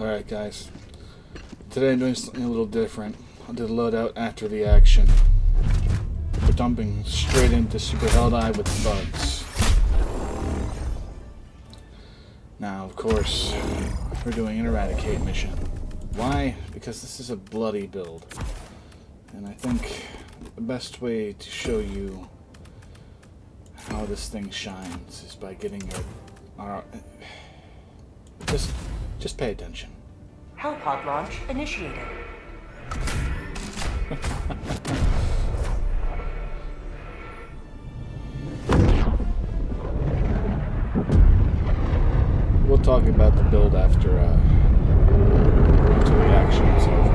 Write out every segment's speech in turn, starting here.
Alright guys, today I'm doing something a little different. I'll do the loadout after the action. We're dumping straight into Super Held Eye with bugs. Now of course, we're doing an eradicate mission. Why? Because this is a bloody build. And I think the best way to show you how this thing shines is by getting your... Just pay attention. Helipod launch initiated. We'll talk about the build after the action is over.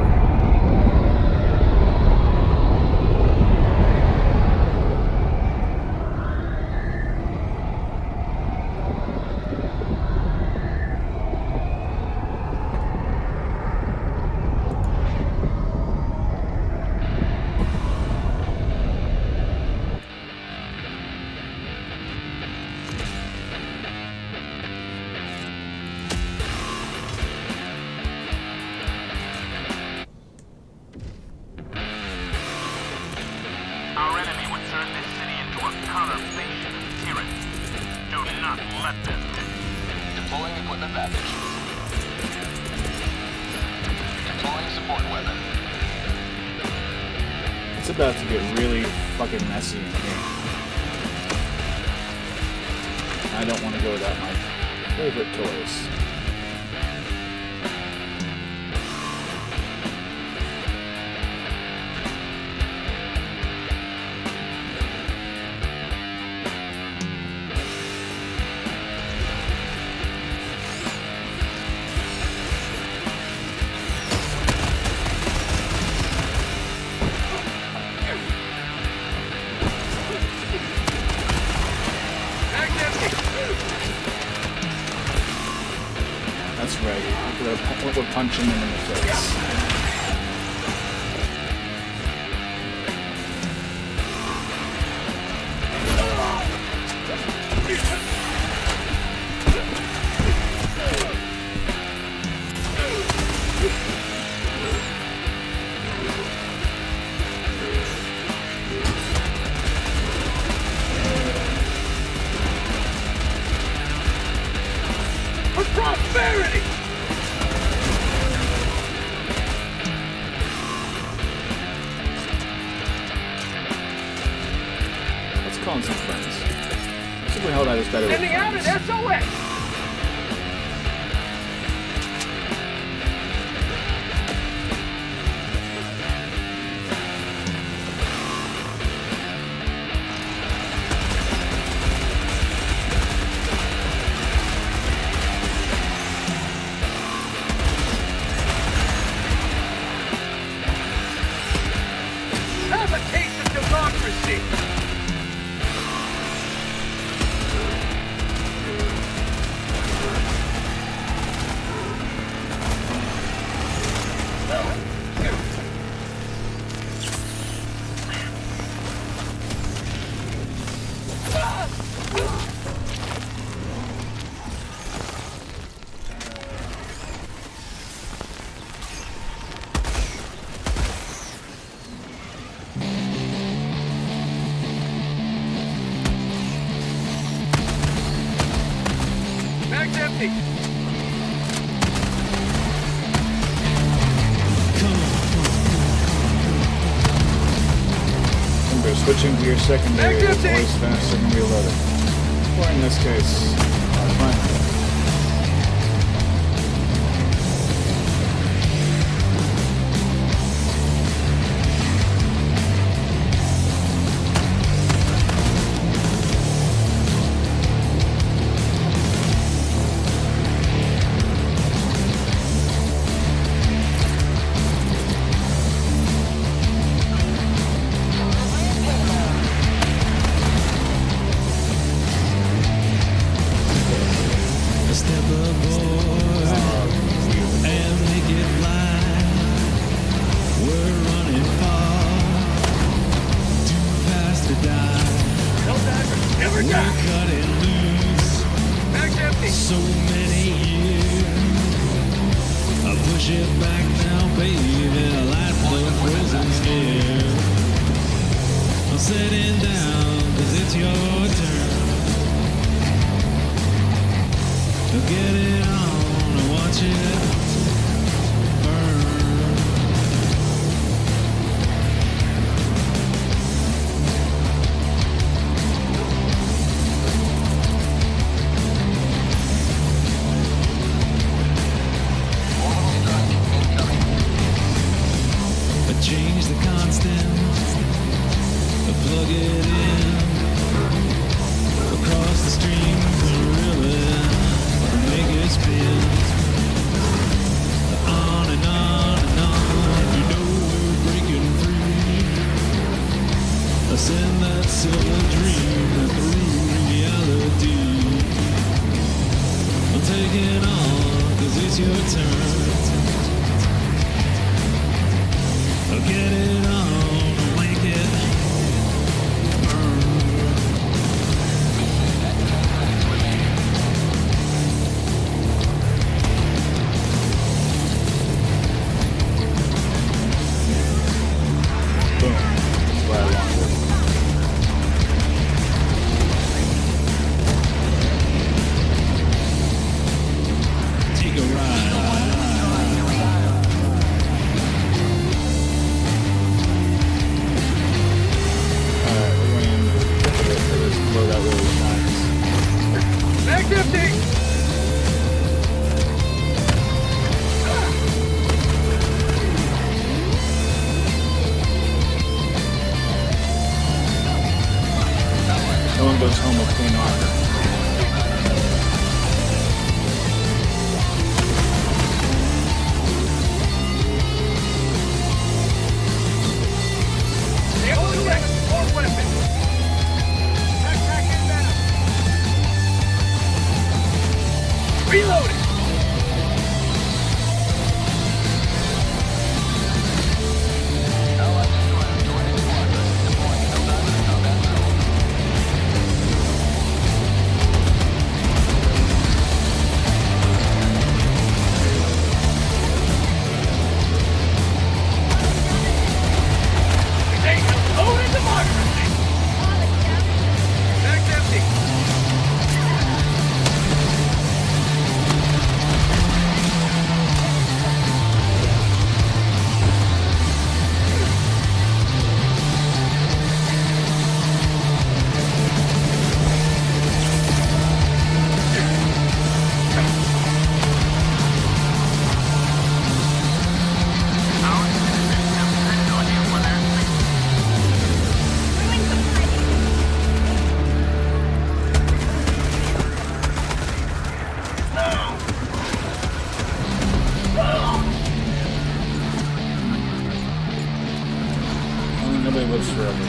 Our enemy would turn this city into a conurbation of tyranny. Do not let them. Deploying equipment package. Deploying support weapon. It's about to get really fucking messy in here. I don't want to go without my favorite toys. That's right. We're punching them in the face. For prosperity! Let's call in some friends. Super Held Eye is better with Sending out an friends. SOS! Have a taste of democracy! Bag's empty! Remember, switching to your secondary is always faster than reloading. Or in this case, fine. Never die! Bag's empty! So many years push it back now, baby. Light the frozen stare. I'm sitting down, 'cause it's your turn. So get it on and watch it burn. Change the constant, plug it in, across the stream, really, make it spin, on and on and on, you know we're breaking free, send that silver dream through reality, I'm taking on, 'cause it's your turn. Get it on, make it burn. Boom. That's what I wanted. Take a ride. Loadout really nice. Back empty! No one goes home with clean armor. They only get more weapons! Backpack inbound! Reloading! Nobody lives forever.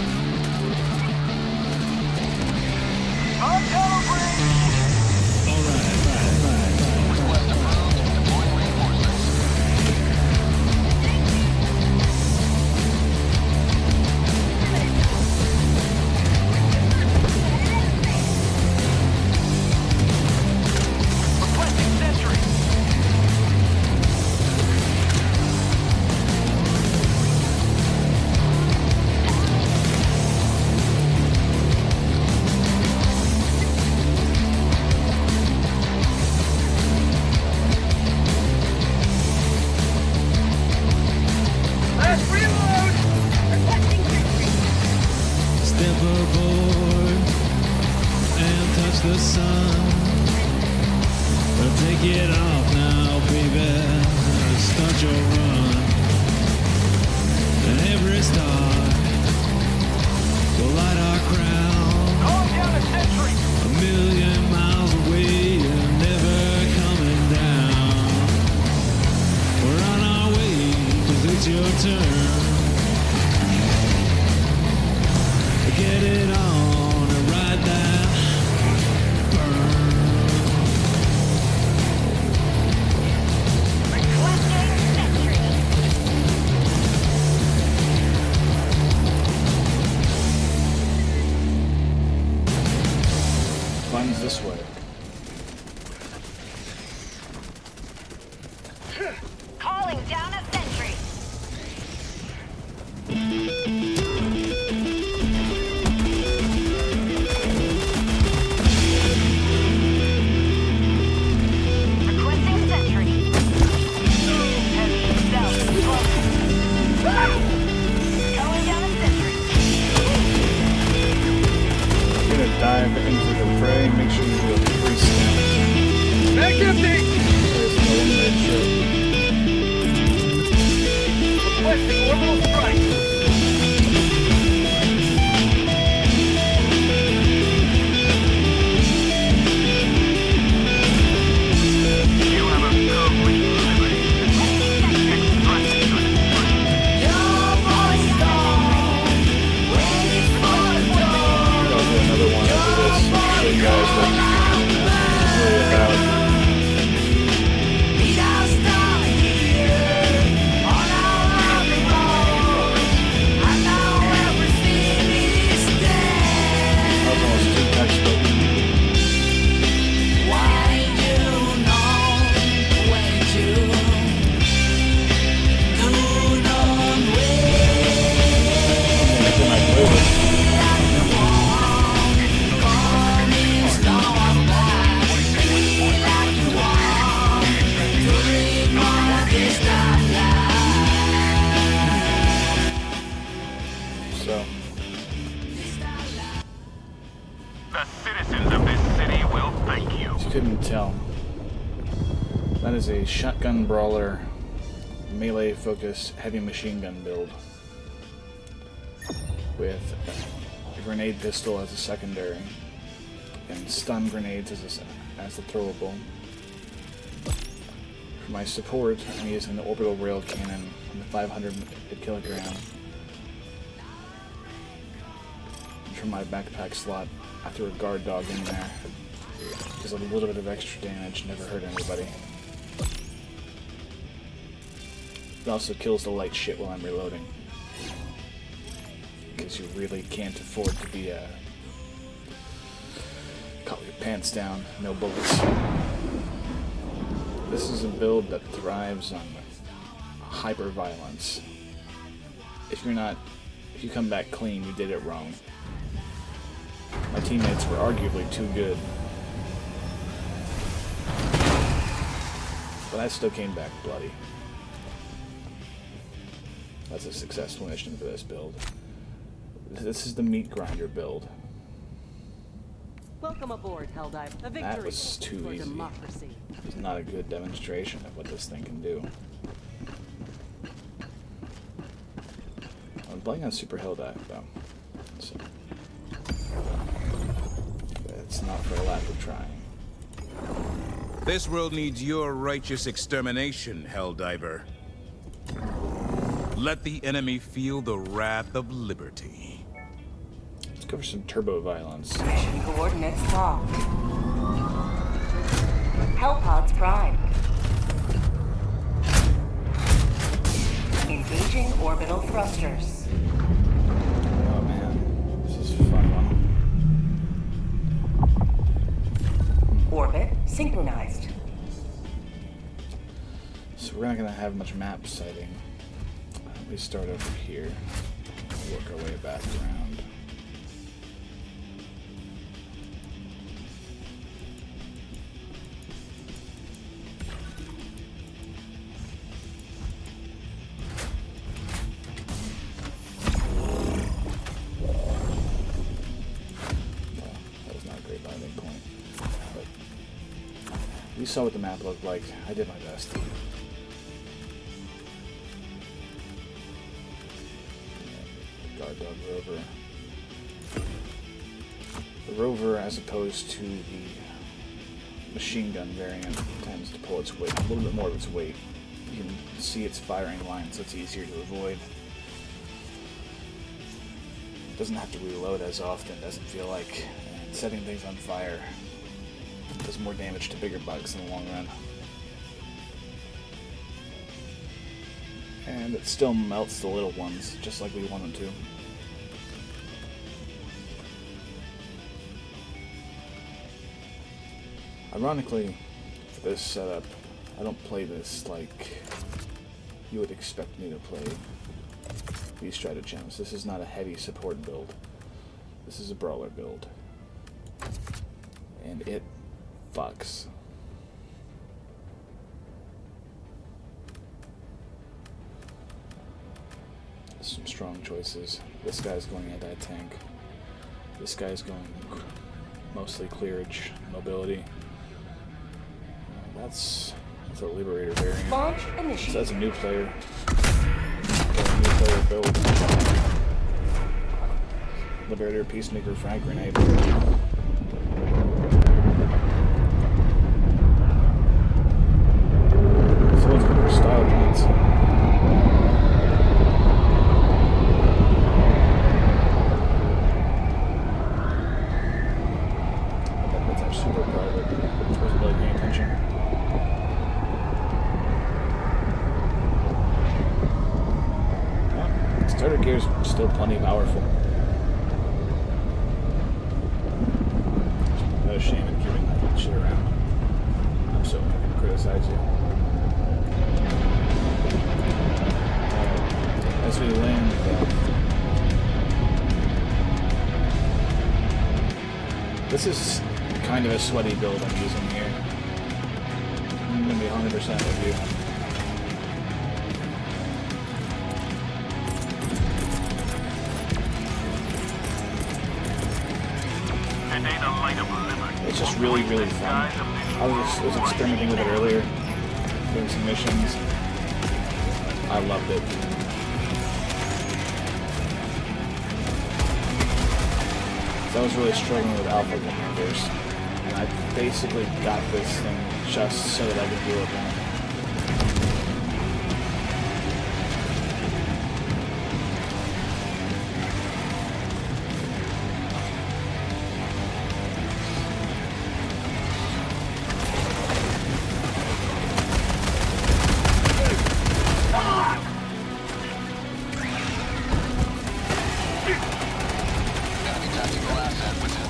Step aboard and touch the sun. Well, take it off now, baby. Start your run. And every star will light our crown. Calm down a sentry! A million miles away and never coming down. We're on our way, 'cause it's your turn. Get it on and ride that burn. Requesting sentry. Fun's this way. Calling down a sentry. Requesting sentry. Heavy self-explosive. Calling down a sentry. You're gonna dive into the fray. Make sure you do a free scan. Back empty! There's no one red shirt. Requesting orbital strike. You have a complete liberty. Extraction. I'll do another one after this. Show you guys what it's really about. That was almost too textbook. It's in my playlist. So, The citizens of this city will thank you. if you couldn't tell, that is a shotgun brawler, melee focused heavy machine gun build with a grenade pistol as a secondary and stun grenades as the throwable. For my support, I'm using the orbital rail cannon and the 500 kilogram. And for my backpack slot, I threw a guard dog in there because a little bit of extra damage never hurt anybody. It also kills the light shit while I'm reloading, because you really can't afford to be caught with your pants down, no bullets. This is a build that thrives on hyper violence. If you come back clean, you did it wrong. My teammates were arguably too good, but I still came back bloody. That's a successful mission for this build. This is the meat grinder build. Welcome aboard, Helldive. A victory That was too for easy. democracy. It's not a good demonstration of what this thing can do. I'm playing on Super Helldive though, so it's not for a lack of trying. This world needs your righteous extermination, Helldiver. Let the enemy feel the wrath of liberty. Let's go for some turbo violence. Mission coordinates locked. Hellpods prime. Engaging orbital thrusters. Oh man, this is a fun one. Orbit synchronized. So we're not gonna have much map sighting. We start over here, work our way back around. That was not a great landing point, but you saw what the map looked like. I did my best. Guard dog rover. The rover, as opposed to the machine gun variant, tends to pull its weight, a little bit more of its weight. You can see its firing line, so it's easier to avoid. Doesn't have to reload as often, doesn't feel like. And setting things on fire does more damage to bigger bugs in the long run. And it still melts the little ones, just like we want them to. Ironically, for this setup, I don't play this like you would expect me to play these stratagems. This is not a heavy support build. This is a brawler build. And it fucks. Some strong choices. This guy's going anti-tank. This guy's going mostly clearage, mobility. That's a Liberator variant. Launch So initiated. that's a new player. A new player build. Liberator, Peacemaker, Frag Grenade. Someone's going for style points. That's our super private. Wasn't really paying attention. Well, starter gear's still plenty powerful. No shame in keeping that shit around. I'm so not gonna criticize you. As we land, this is kind of a sweaty build I'm using here. I'm gonna be 100% with you. Today the light of liberty. It's just really, really fun. I was experimenting with it earlier, doing some missions. I loved it. So I was really struggling with alpha commanders, and I basically got this thing just so that I could deal with them.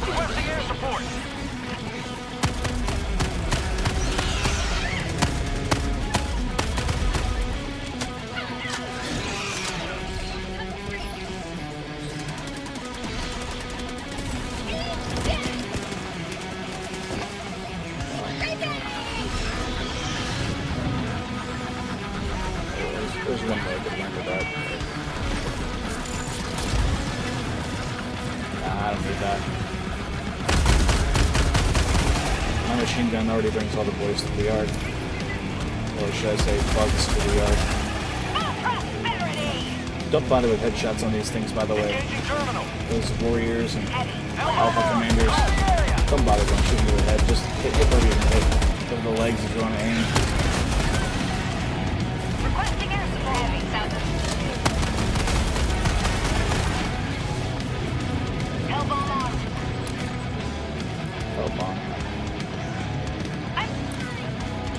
Requesting air support. There's one way I could learn with that. Nah, I don't need that. My machine gun already brings all the boys to the yard. Or should I say, bugs to the yard. Don't bother with headshots on these things, by the way. Engaging terminal. Those warriors and alpha commanders. Don't bother going shooting to the head. Just hit whatever you can hit. Go to the legs if you want to aim. Requesting air support. Heavy south. Hellbomb on. Help on.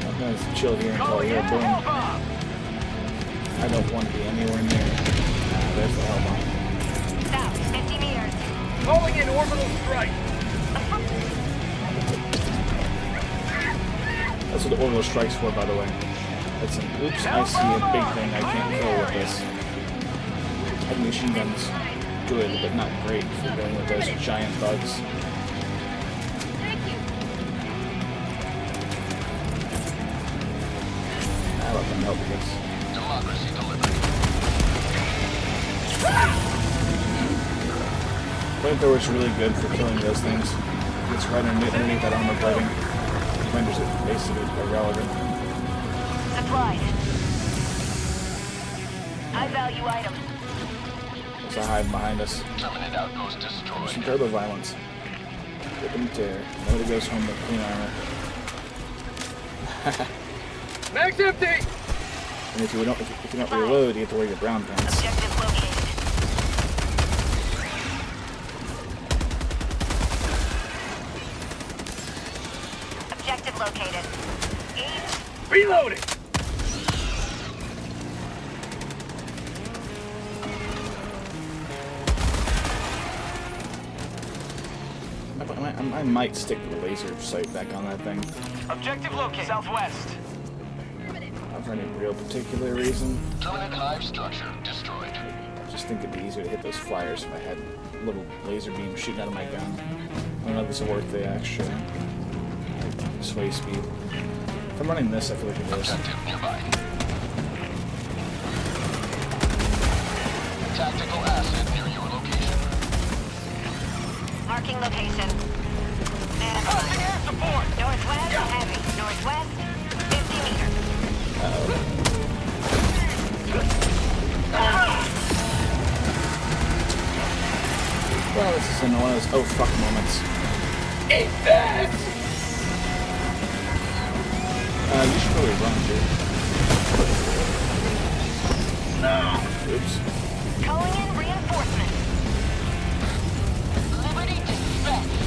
I'm gonna chill here until I Calling hear in a for boom. Hellbomb. I don't want to be anywhere near. There's the hellbomb. South, 50 meters. Calling in orbital strike. That's what the orbital strike's for, by the way. That's an oops, I see a big thing I can't kill with this. Heavy machine gun's good, but not great for dealing with those giant bugs. I'll let them help with this. Democracy delivered. Flamethrower's really good for killing those things. It's right underneath that armor plating. Renders it basically irrelevant. Supplies. High value item. There's a hive behind us. Terminate outpost Some destroyed. turbo violence. Rip and tear. Nobody goes home with clean armor. Mag's empty. And if you don't reload, you have to wear your brown pants. Objective located. Objective located. East. Reloading. I might stick the laser sight back on that thing. Objective located. Southwest. Not for any real particular reason. Terminate hive structure destroyed. I just think it'd be easier to hit those flyers if I had a little laser beam shooting out of my gun. I don't know if this will work the extra sway speed. If I'm running this, I feel like it is. Objective nearby. Tactical asset near your location. Marking location. Enemy. Air support! Northwest, heavy. Northwest, 50 meters. Well, this is one of those oh fuck moments. Eat this! You should probably run, dude. Oops. Calling in reinforcements. Liberty dispatched.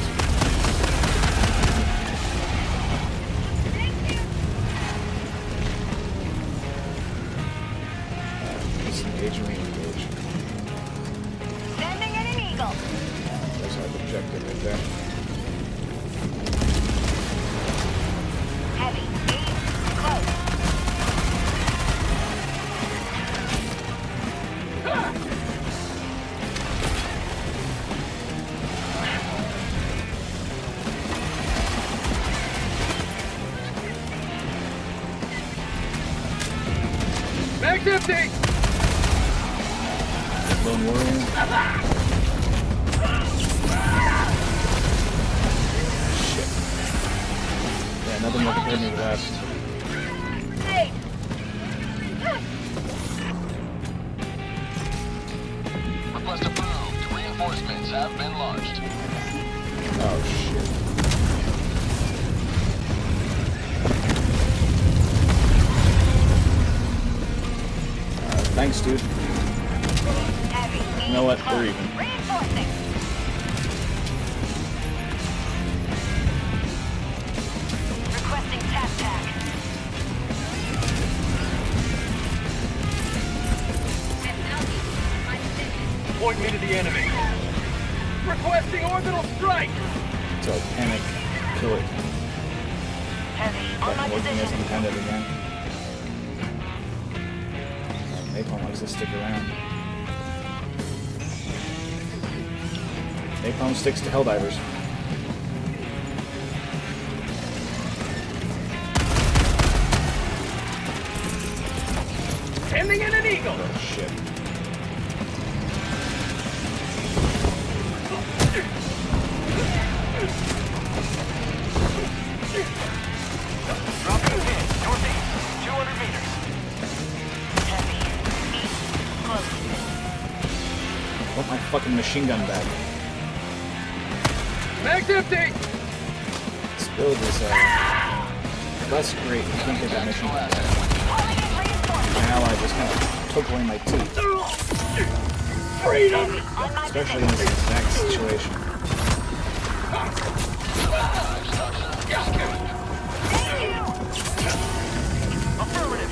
Disengage and re-engage. Sending in an eagle. There's our objective right there. Heavy. Close. Mag's empty! Lone Warrior. Shit. Yeah, nothing will prepare me for that. Request approved. Reinforcements have been launched. Oh shit. Thanks, dude. Heavy. You know what? We're even. Reinforcing. Requesting tac. Point me to the enemy. Requesting orbital strike! So panic, kill it. Heavy. On my Fucking working as position. intended again. Napalm likes to stick around. Napalm sticks to Helldivers. Sending in an eagle! Oh shit. Dropping in. Northeast. 200 meters. Heavy. East. Close. I want my fucking machine gun back. Mag's empty! This build is less great. You can't get that machine gun back. Calling in reinforcements. Now I just kind of took away my teeth. Freedom! On my Especially in position. this exact situation. Affirmative.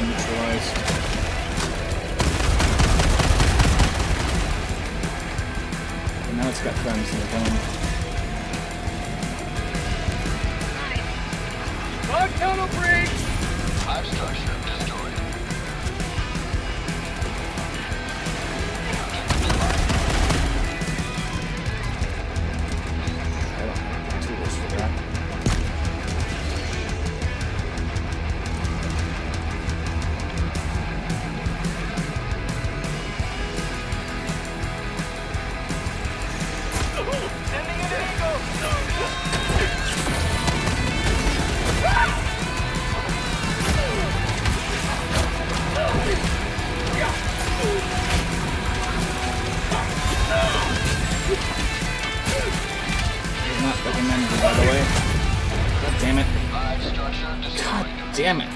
Neutralized. And now it's got friends in the phone. Bug tunnel breach! Hive structure destroyed. I don't have the tools for that. Sending in an eagle! It's not recommended, by the way. God damn it. Hive structure God destroyed. damn it.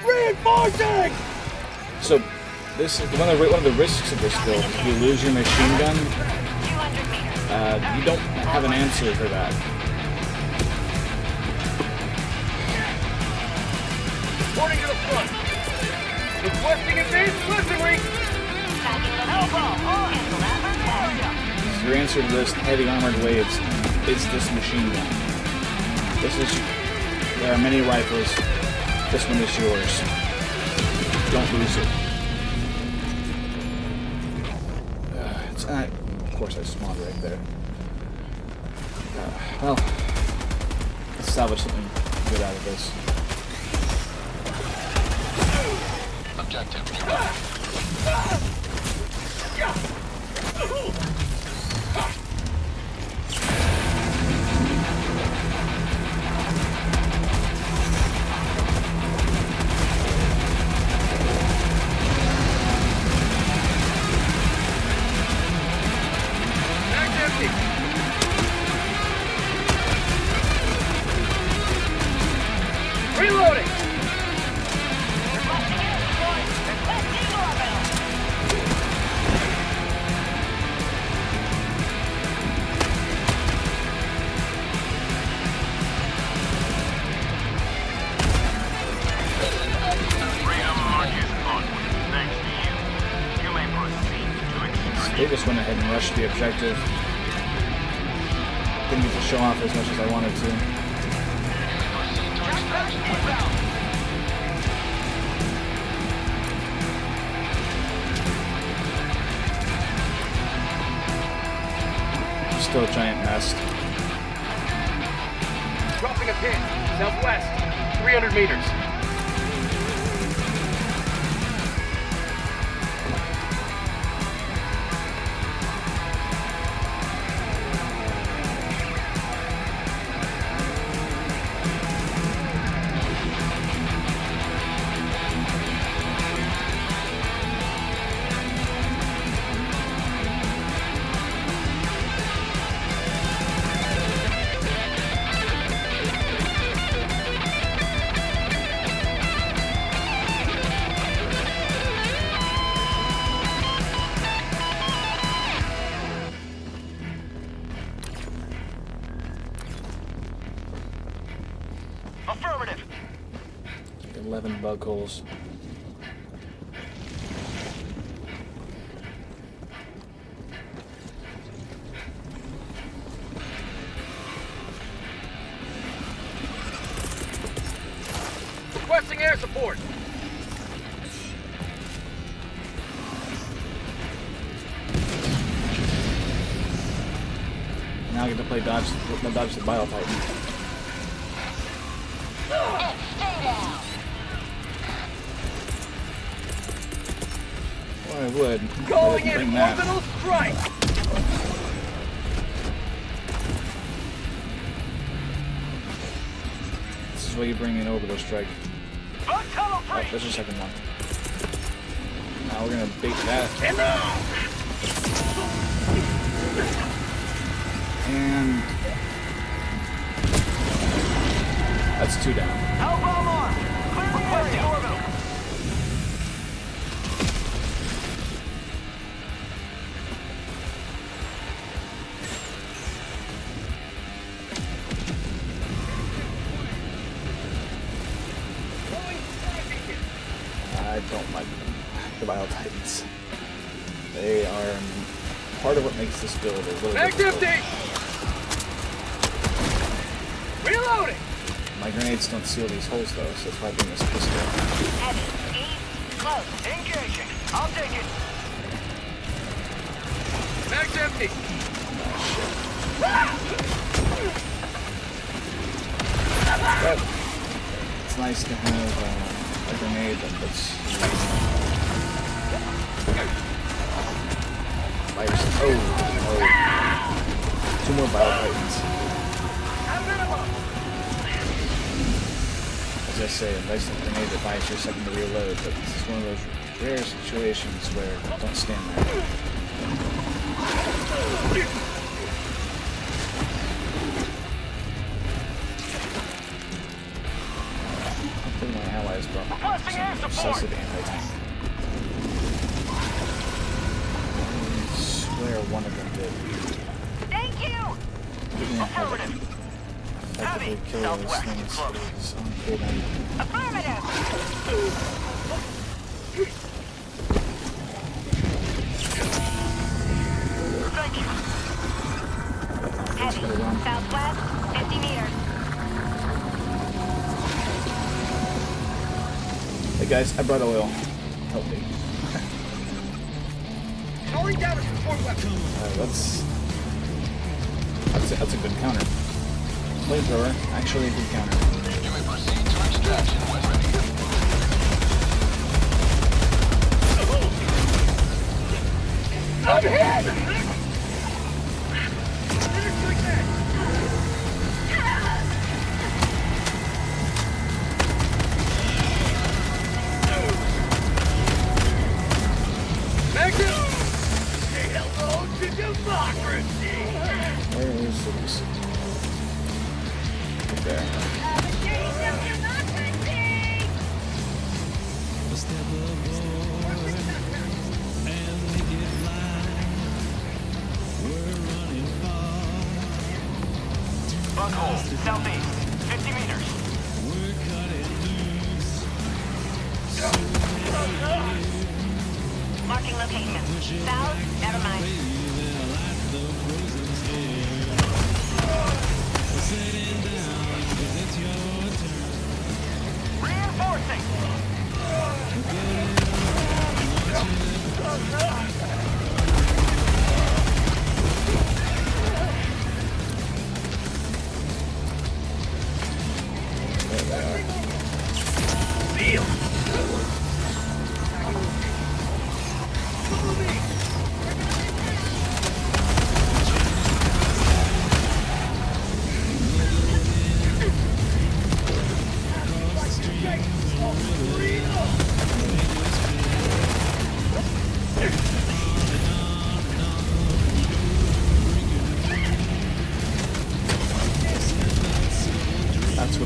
Reinforcing! So, this is one of the risks of this build. If you lose your machine gun, 200 meters. you don't have an answer for that. Reporting to the front. Requesting advanced weaponry. Packing the elbow. I'll handle that. Your answer to this heavy armored waves is this machine gun. There are many rifles. This one is yours. Don't lose it. Of course, I spawned right there. Well, let's salvage something good out of this. Objective. Reloading! Requesting air support. Requesting orbital. Freedom marches onward. Thanks to you. You may proceed to extraction. They just went ahead and rushed the objective. Didn't get to show off as much as I wanted to. Proceed to extraction. Still a giant nest. Dropping a pin. Southwest. 300 meters. Affirmative. 11 bug holes. Requesting air support. Now I get to play dodge the bile titan. Well, I would. Calling I wouldn't in bring that. orbital strike. This is why you bring in orbital strike. Bug tunnel Oh, free. there's a second one. Now we're gonna bait that. And now. And that's 2 down. Elbow on. Clear requesting orbital. I don't like the bile titans. They are part of what makes this build a little Back difficult. empty. Reloading. My grenades don't seal these holes though, so that's why I bring this pistol. Heavy. East. Close. Engaging. I'll take it. Bag's empty. But it's nice to have a grenade that puts fires. Oh. 2 more bile titans. As I say, a nice little grenade that buys you a second to reload, but this is one of those rare situations where don't stand there. Hopefully my allies brought some decisive anti-tank. one of them did. Thank you! Didn't have it. Effectively kill those things is on cooldown. Affirmative! Thank you. Heavy. Southwest, 50 meters. Hey guys, I brought oil. Help me. Calling down a support weapon. That's a good counter. Flamethrower, actually a good counter. You may proceed to extraction when ready. I'm hit! Say hello to democracy! Where is this? Right there. A step aboard and make it fly. We're running far. Bunghole, southeast, 50 meters. We're cutting loose. Marking location. South, never mind. Breathing like the frozen steel. We're sitting down 'cause it's your turn. Reinforcing!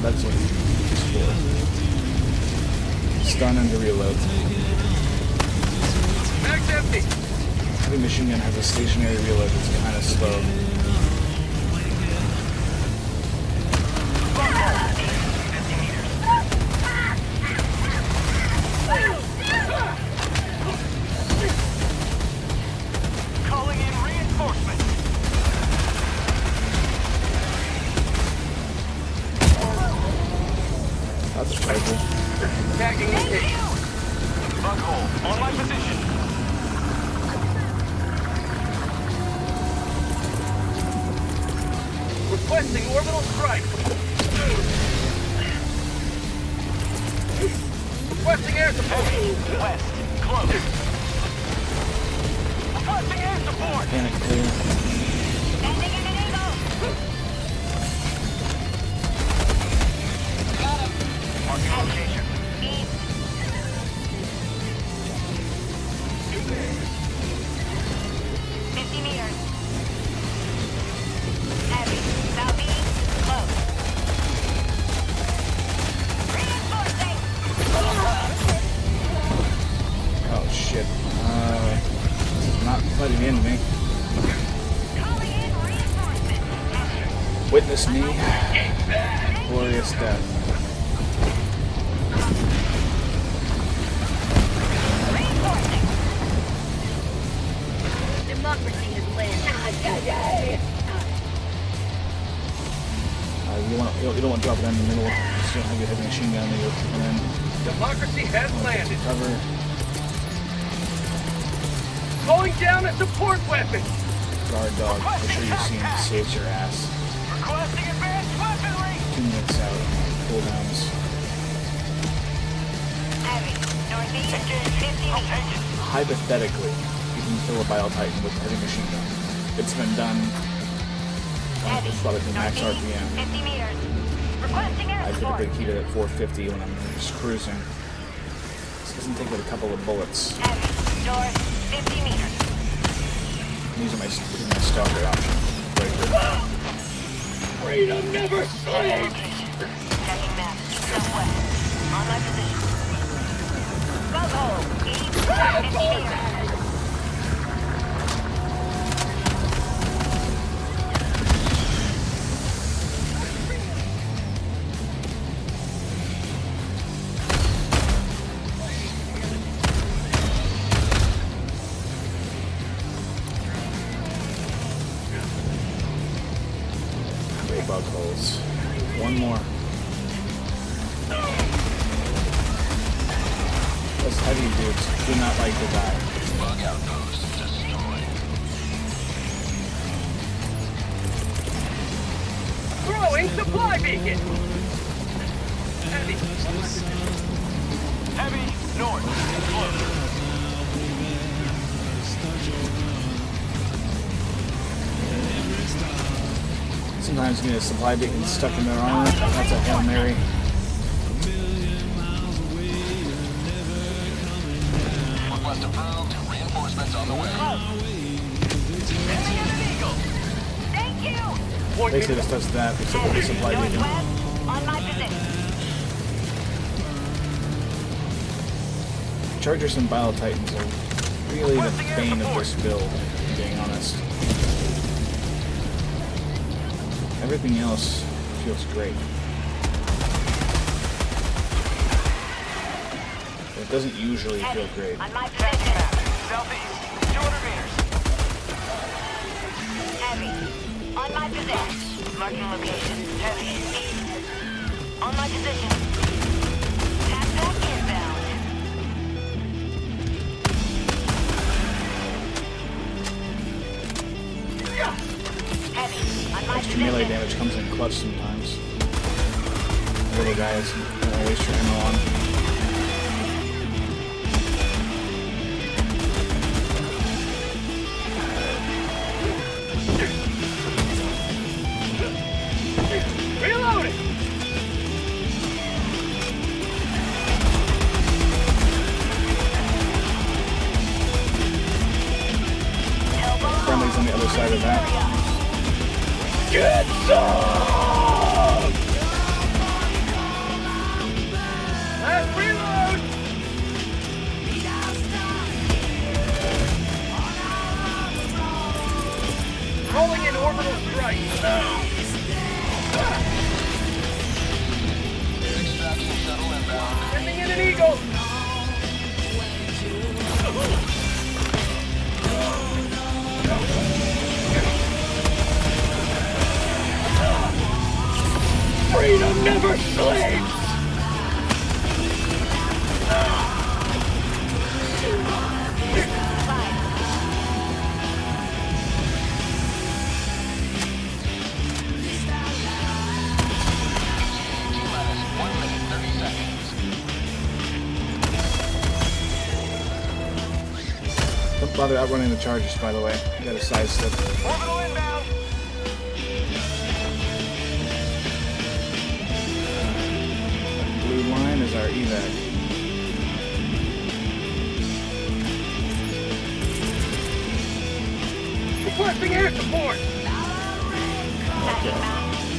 That's what it's for. Stun and to reload. Mag's empty! Heavy machine gun has a stationary reload that's kind of slow. Calling in reinforcements! That's a rifle. Tagging location. Bunghole, on my position. Requesting orbital strike. Requesting air support. West, close. Requesting air support. Panic clear. Standing in an eagle. Marking location. East. Heavy. Southeast. Close. Reinforcing. Oh shit. This is not fighting the enemy. Calling in reinforcements. Witness me. Glorious death. Reinforcing. Democracy has landed. You don't want to drop it in the middle. Just don't have your heavy machine gun. You're kicking in. Democracy has landed. Cover. Calling down a support weapon. Guard dog. Make sure you see him. Saves your ass. Requesting advanced weaponry. 2 minutes out. Cooldowns. Heavy. Northeast. Engage. 50 I'll meters. take it. Hypothetically, you can kill a Bile Titan with a heavy machine gun. It's been done. Heavy. It's probably the max Northeast. RPM. 50 meters. Requesting air I support. typically keep it at 450 when I'm just cruising. This doesn't take but a couple of bullets. Heavy. North. 50 meters. These are my stalker options. Right here. Freedom never sleeps. Checking map. Southwest. On my position. Buzzsaw. East. 50 meters. bug holes. One more. Those heavy dudes do not like to die. Bug outpost destroyed. Throwing supply beacon! Heavy. Heavy, north. Close. Sometimes you get a supply beacon stuck in their armor. That's a Hail Mary. Request approved. Reinforcements on the way. Thank you! Basically just does that, except with the supply beacon. Northwest, on my position. Chargers and Bile Titans are really the bane of this build, if I'm being honest. Everything else feels great. It doesn't usually feel great. On my position. Southeast, 200 meters. Heavy. On my position. Marking location. Heavy. East. On my position. Tap back inbound. Heavy. On my Extra melee position. damage comes in clutch sometimes. Little guys, don't waste your ammo on. Reloading! Friendlies on the other side of that. Get some! Last reload! Rolling in orbital strike. Extraction shuttle inbound. Sending in an eagle. Freedom never sleeps! T-minus 1 minute, 30 seconds. Don't bother outrunning the charges, by the way. You gotta sidestep. Orbital inbound. Blue line is our evac. Requesting air support.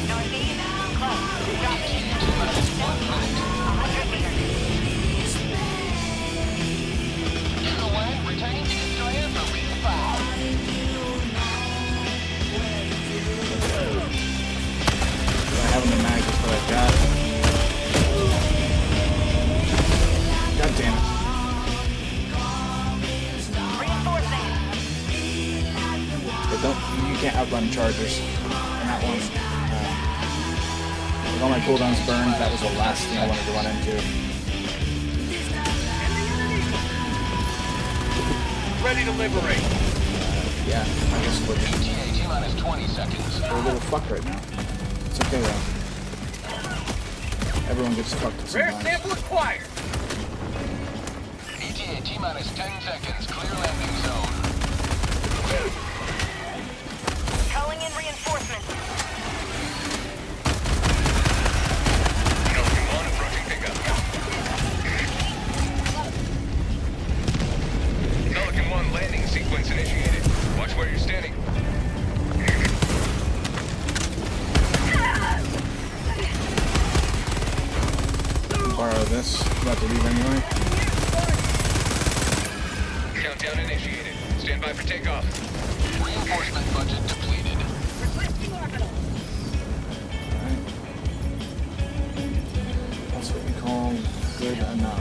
Northeast. Close. Dropping. 100 meters. Get away. Returning to destroyer for resupply. I have the mag is what I've got. God damn it. Reinforcing. But you can't outrun chargers. And that one. With all my cooldowns burned, that was the last thing I wanted to run into. Ready to liberate. Yeah, I guess we're ETA T-minus 20 seconds. a little fucked right now. It's okay though. Everyone gets fucked Rare sometimes. sample acquired. ETA T-minus 10 seconds. Clear landing zone. Calling in reinforcements. Pelican 1 approaching pickup. Pelican 1 landing sequence initiated. Watch where you're standing. Borrow this. About to leave anyway. Countdown initiated. Stand by for takeoff. Reinforcement budget depleted. Alright. That's what we call good enough.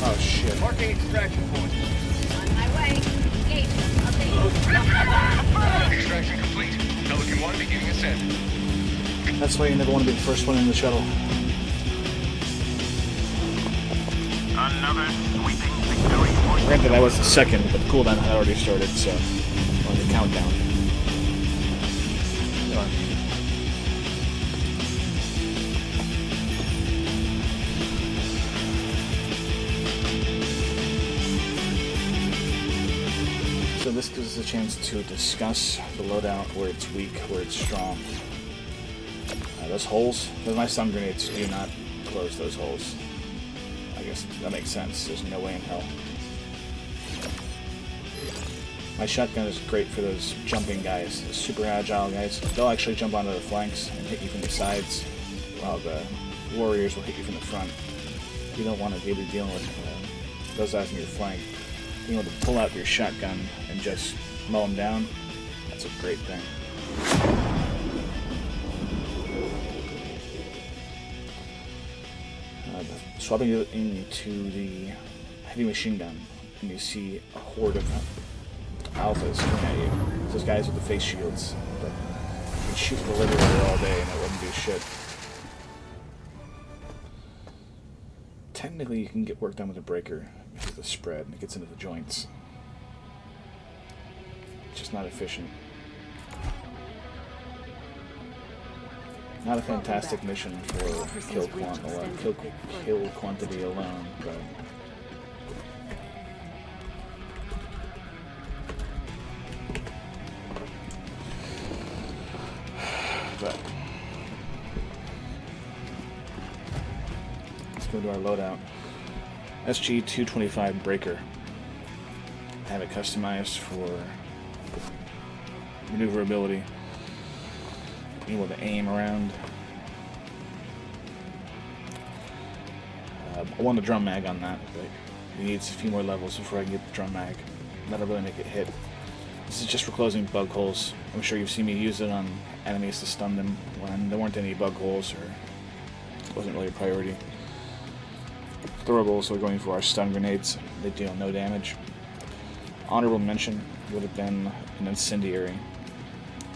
Oh shit. Marking extraction point. On my way. Gate. Update. Extraction complete. Pelican 1 begin That's why you never want to be the first one in the shuttle. Another sweeping victory for Granted, I was the second, but the cooldown had already started, so on the countdown. Come on. So this gives us a chance to discuss the loadout, where it's weak, where it's strong. Those holes, my stun grenades do not close those holes. I guess that makes sense. There's no way in hell. My shotgun is great for those jumping guys, the super agile guys. They'll actually jump onto the flanks and hit you from the sides, while the warriors will hit you from the front. You don't want to be dealing with those guys in your flank. Being able to pull out your shotgun and just mow them down, that's a great thing. Swapping it into the heavy machine gun, and you see a horde of alphas coming at you. Those guys with the face shields, but you can shoot the liberator all day and it wouldn't do shit. Technically, you can get work done with a breaker because of the spread, and it gets into the joints. It's just not efficient. Not a fantastic mission for kill quantity alone, but let's go to our loadout. SG-225 Breaker. I have it customized for maneuverability. Being able to aim around. I want a drum mag on that, but it needs a few more levels before I can get the drum mag. That'll really make it hit. This is just for closing bug holes. I'm sure you've seen me use it on enemies to stun them when there weren't any bug holes or it wasn't really a priority. Throwables we're going for our stun grenades. They deal no damage. Honorable mention would have been an incendiary.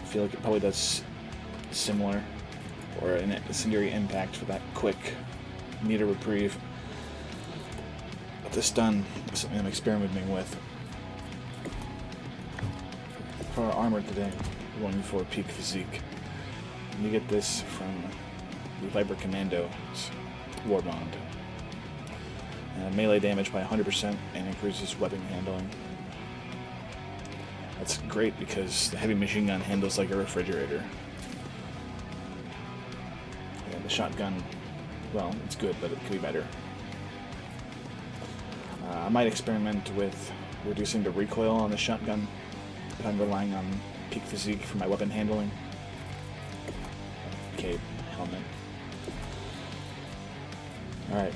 I feel like it probably does similar, or an incendiary impact for that quick meter reprieve. But this stun is something I'm experimenting with. For our armor today, we're going for peak physique. And you get this from the Viper Commando's Warbond. Melee damage by 100% and increases weapon handling. That's great because the heavy machine gun handles like a refrigerator. And the shotgun, well, it's good, but it could be better. I might experiment with reducing the recoil on the shotgun if I'm relying on peak physique for my weapon handling. Cape, helmet. Alright,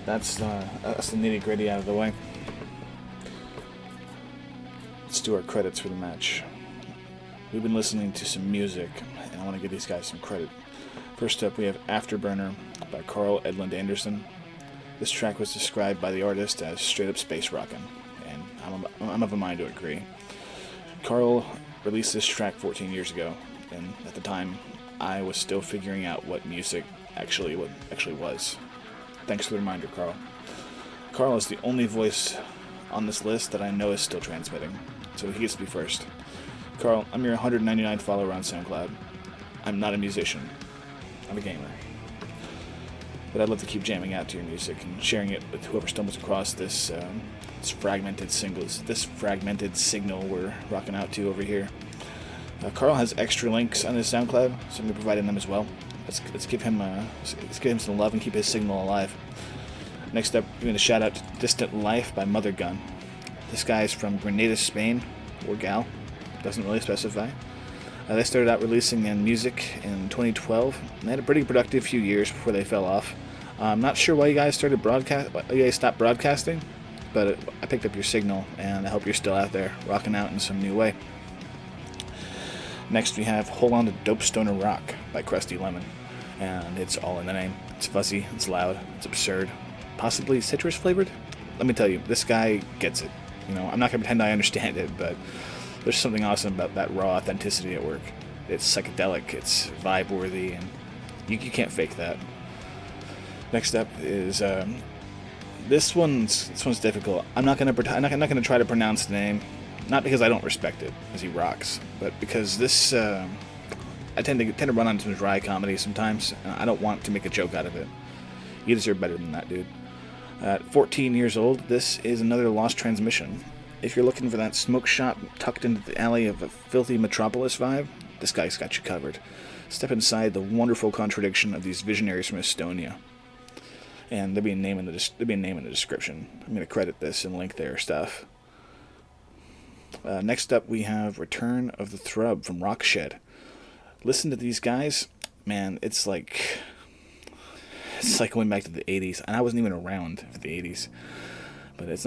that's the nitty-gritty out of the way. Let's do our credits for the match. We've been listening to some music, and I want to give these guys some credit. First up, we have Afterburner by Carl Edlund Anderson. This track was described by the artist as straight-up space rockin', and I'm of a mind to agree. Carl released this track 14 years ago, and at the time, I was still figuring out what music actually was. Thanks for the reminder, Carl. Carl is the only voice on this list that I know is still transmitting, so he gets to be first. Carl, I'm your 199th follower on SoundCloud. I'm not a musician. I'm a gamer. But I'd love to keep jamming out to your music and sharing it with whoever stumbles across this fragmented signal we're rocking out to over here. Carl has extra links on his SoundCloud, so I'm going to provide them as well. Let's give him some love and keep his signal alive. Next up, we're going to shout out to Distant Life by Mother Gun. This guy's from Grenada, Spain, or gal, doesn't really specify. They started out releasing music in 2012, and they had a pretty productive few years before they fell off. I'm not sure why you guys stopped broadcasting, but I picked up your signal, and I hope you're still out there, rocking out in some new way. Next, we have Hold On to Dope Stoner Rock by Crusty-Lemon, and it's all in the name. It's fuzzy, it's loud, it's absurd, possibly citrus flavored. Let me tell you, this guy gets it. You know, I'm not gonna pretend I understand it, but there's something awesome about that raw authenticity at work. It's psychedelic, it's vibe-worthy, and you can't fake that. Next up is this one's difficult. I'm not gonna try to pronounce the name, not because I don't respect it, because he rocks, but because this I tend to run on some dry comedy sometimes. And I don't want to make a joke out of it. You deserve better than that, dude. At 14 years old, this is another Lost Transmission. If you're looking for that smoke shop tucked into the alley of a filthy metropolis vibe, this guy's got you covered. Step inside the wonderful contradiction of these visionaries from Estonia. And there'll be a name in the description. I'm going to credit this and link their stuff. Next up, we have Return of the Thrub from Rockshed. Listen to these guys, man. It's like going back to the 80s, and I wasn't even around for the 80s. But this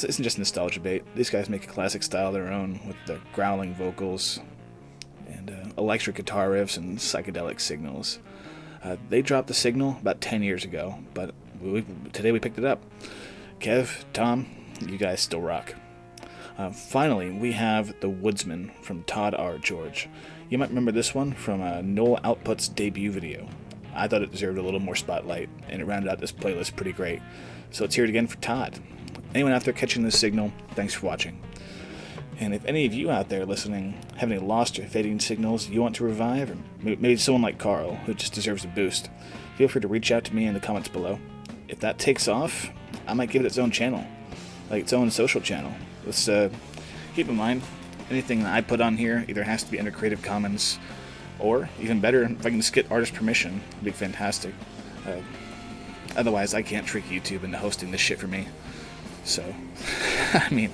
isn't just nostalgia bait. These guys make a classic style of their own with the growling vocals and electric guitar riffs and psychedelic signals. They dropped the signal about 10 years ago, but today we picked it up. Kev, Tom, you guys still rock. Finally, we have The Woodsman from Todd R. George. You might remember this one from Noel Output's debut video. I thought it deserved a little more spotlight, and it rounded out this playlist pretty great. So let's hear it again for Todd. Anyone out there catching this signal, thanks for watching. And if any of you out there listening have any lost or fading signals you want to revive, or maybe someone like Carl, who just deserves a boost, feel free to reach out to me in the comments below. If that takes off, I might give it its own channel, like its own social channel. Let's keep in mind, anything that I put on here either has to be under Creative Commons, or, even better, if I can just get artist permission, it'd be fantastic. Otherwise, I can't trick YouTube into hosting this shit for me. So, I mean,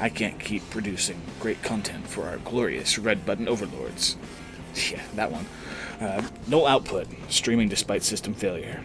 I can't keep producing great content for our glorious red button overlords. Yeah, that one. No output, streaming despite system failure.